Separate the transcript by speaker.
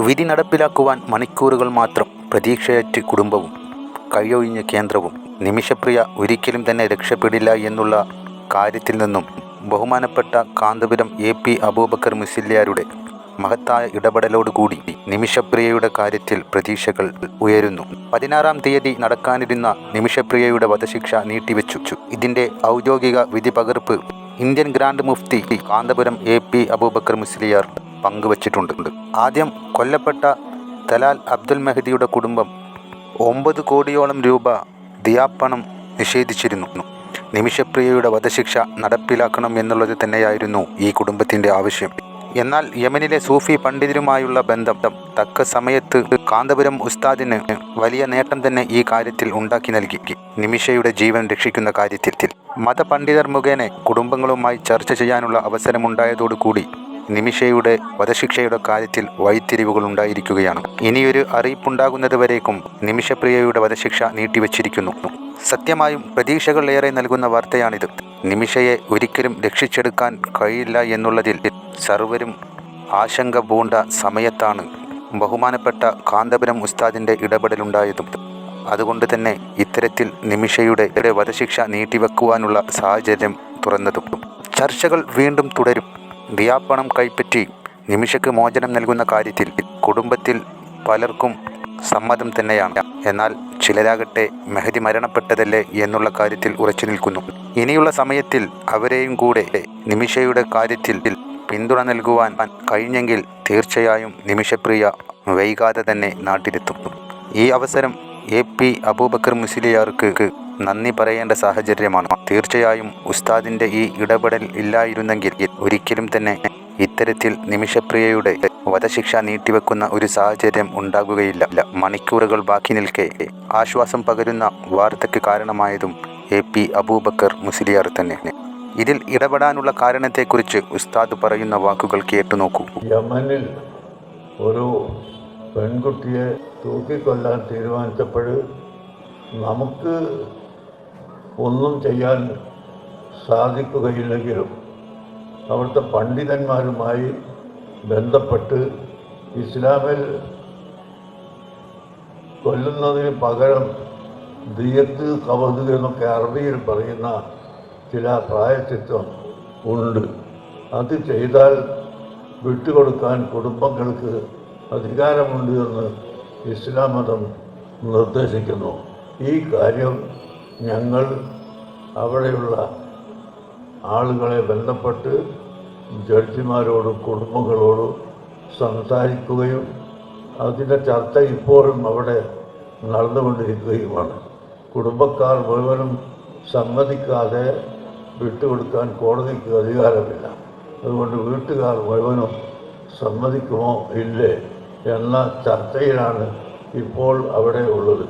Speaker 1: വിധി നടപ്പിലാക്കുവാൻ മണിക്കൂറുകൾ മാത്രം. പ്രതീക്ഷയറ്റ് കുടുംബവും കൈയൊഴിഞ്ഞ കേന്ദ്രവും. നിമിഷപ്രിയ ഒരിക്കലും തന്നെ രക്ഷപ്പെടില്ല എന്നുള്ള കാര്യത്തിൽ നിന്നും ബഹുമാനപ്പെട്ട കാന്തപുരം AP അബൂബക്കർ മുസ്ലിയാരുടെ മഹത്തായ ഇടപെടലോടുകൂടി നിമിഷപ്രിയയുടെ കാര്യത്തിൽ പ്രതീക്ഷകൾ ഉയരുന്നു. 16-ാം തീയതി നടക്കാനിരുന്ന നിമിഷപ്രിയയുടെ വധശിക്ഷ നീട്ടിവെച്ചു. ഇതിൻ്റെ ഔദ്യോഗിക വിധി പകർപ്പ് ഇന്ത്യൻ ഗ്രാൻഡ് മുഫ്തി കാന്തപുരം AP അബൂബക്കർ മുസ്ലിയാർ പങ്കുവച്ചിട്ടുണ്ട്. ആദ്യം കൊല്ലപ്പെട്ട തലാൽ അബ്ദുൽ മെഹദിയുടെ കുടുംബം 9 കോടിയോളം രൂപ ദിയാപ്പണം നിഷേധിച്ചിരുന്നു. നിമിഷപ്രിയയുടെ വധശിക്ഷ നടപ്പിലാക്കണം എന്നുള്ളത് തന്നെയായിരുന്നു ഈ കുടുംബത്തിൻ്റെ ആവശ്യം. എന്നാൽ യമനിലെ സൂഫി പണ്ഡിതരുമായുള്ള ബന്ധം തക്ക സമയത്ത് കാന്തപുരം ഉസ്താദിന് വലിയ നേട്ടം തന്നെ ഈ കാര്യത്തിൽ ഉണ്ടാക്കി നൽകി. നിമിഷയുടെ ജീവൻ രക്ഷിക്കുന്ന കാര്യത്തിൽ മതപണ്ഡിതർ മുഖേന കുടുംബങ്ങളുമായി ചർച്ച ചെയ്യാനുള്ള അവസരമുണ്ടായതോടുകൂടി നിമിഷയുടെ വധശിക്ഷയുടെ കാര്യത്തിൽ വഴിത്തിരിവുകൾ ഉണ്ടായിരിക്കുകയാണ്. ഇനിയൊരു അറിയിപ്പുണ്ടാകുന്നതുവരേക്കും നിമിഷപ്രിയയുടെ വധശിക്ഷ നീട്ടിവച്ചിരിക്കുന്നു. സത്യമായും പ്രതീക്ഷകൾ ഏറെ നൽകുന്ന വാർത്തയാണിത്. നിമിഷയെ ഒരിക്കലും രക്ഷിച്ചെടുക്കാൻ കഴിയില്ല എന്നുള്ളതിൽ സർവരും ആശങ്ക പൂണ്ട സമയത്താണ് ബഹുമാനപ്പെട്ട കാന്തപുരം ഉസ്താദിൻ്റെ ഇടപെടലുണ്ടായതും. അതുകൊണ്ട് തന്നെ ഇത്തരത്തിൽ നിമിഷയുടെ വധശിക്ഷ നീട്ടിവെക്കുവാനുള്ള സാഹചര്യം തുറന്നതും. ചർച്ചകൾ വീണ്ടും തുടരും. ദിയാപ്പണം കൈപ്പറ്റി നിമിഷയ്ക്ക് മോചനം നൽകുന്ന കാര്യത്തിൽ കുടുംബത്തിൽ പലർക്കും സമ്മതം തന്നെയാണ്. എന്നാൽ ചിലരാകട്ടെ മെഹദി മരണപ്പെട്ടതല്ലേ എന്നുള്ള കാര്യത്തിൽ ഉറച്ചു നിൽക്കുന്നു. ഇനിയുള്ള സമയത്തിൽ അവരെയും കൂടെ നിമിഷയുടെ കാര്യത്തിൽ പിന്തുണ നൽകുവാൻ കഴിഞ്ഞെങ്കിൽ തീർച്ചയായും നിമിഷപ്രിയ വൈകാതെ തന്നെ നാട്ടിലെത്തും. ഈ അവസരം AP അബൂബക്കർ മുസ്ലിയാർക്ക് നന്ദി പറയേണ്ട സാഹചര്യമാണ്. തീർച്ചയായും ഉസ്താദിൻ്റെ ഈ ഇടപെടൽ ഇല്ലായിരുന്നെങ്കിൽ ഒരിക്കലും തന്നെ ഇത്തരത്തിൽ നിമിഷപ്രിയയുടെ വധശിക്ഷ നീട്ടിവെക്കുന്ന ഒരു സാഹചര്യം ഉണ്ടാകുകയില്ല. മണിക്കൂറുകൾ ബാക്കി നിൽക്കെ ആശ്വാസം പകരുന്ന വാർത്തയ്ക്ക് കാരണമായതും AP അബൂബക്കർ മുസ്ലിയാർ തന്നെ. ഇതിൽ ഇടപെടാനുള്ള കാരണത്തെക്കുറിച്ച് ഉസ്താദ് പറയുന്ന വാക്കുകൾ കേട്ടു നോക്കൂ.
Speaker 2: യമനിൽ ഒരു പെൺകുട്ടിയെ തൂക്കിക്കൊല്ലാൻ തീരുമാനിച്ചപ്പോൾ നമുക്ക് ഒന്നും ചെയ്യാൻ സാധിക്കുകയില്ലെങ്കിലും അവിടുത്തെ പണ്ഡിതന്മാരുമായി ബന്ധപ്പെട്ട് ഇസ്ലാമിൽ കൊല്ലുന്നതിന് പകരം ദിയത്ത് കവത് എന്നൊക്കെ അറബിയിൽ പറയുന്ന ചില പ്രായശ്ചിത്തം ഉണ്ട്. അത് ചെയ്താൽ വിട്ടുകൊടുക്കാൻ കുടുംബങ്ങൾക്ക് അധികാരമുണ്ട് എന്ന് ഇസ്ലാം മതം നിർദ്ദേശിക്കുന്നു. ഈ കാര്യം ഞങ്ങൾ അവിടെയുള്ള ആളുകളെ ബന്ധപ്പെട്ട് ജഡ്ജിമാരോടും കുടുംബങ്ങളോടും സംസാരിക്കുകയും അതിൻ്റെ ചർച്ച ഇപ്പോഴും അവിടെ നടന്നുകൊണ്ടിരിക്കുകയുമാണ്. കുടുംബക്കാർ മുഴുവനും സമ്മതിക്കാതെ വിട്ടുകൊടുക്കാൻ കോടതിക്ക് അധികാരമില്ല. അതുകൊണ്ട് വീട്ടുകാർ മുഴുവനും സമ്മതിക്കുമോ ഇല്ലേ എന്ന ചർച്ചയിലാണ് ഇപ്പോൾ അവിടെ ഉള്ളത്.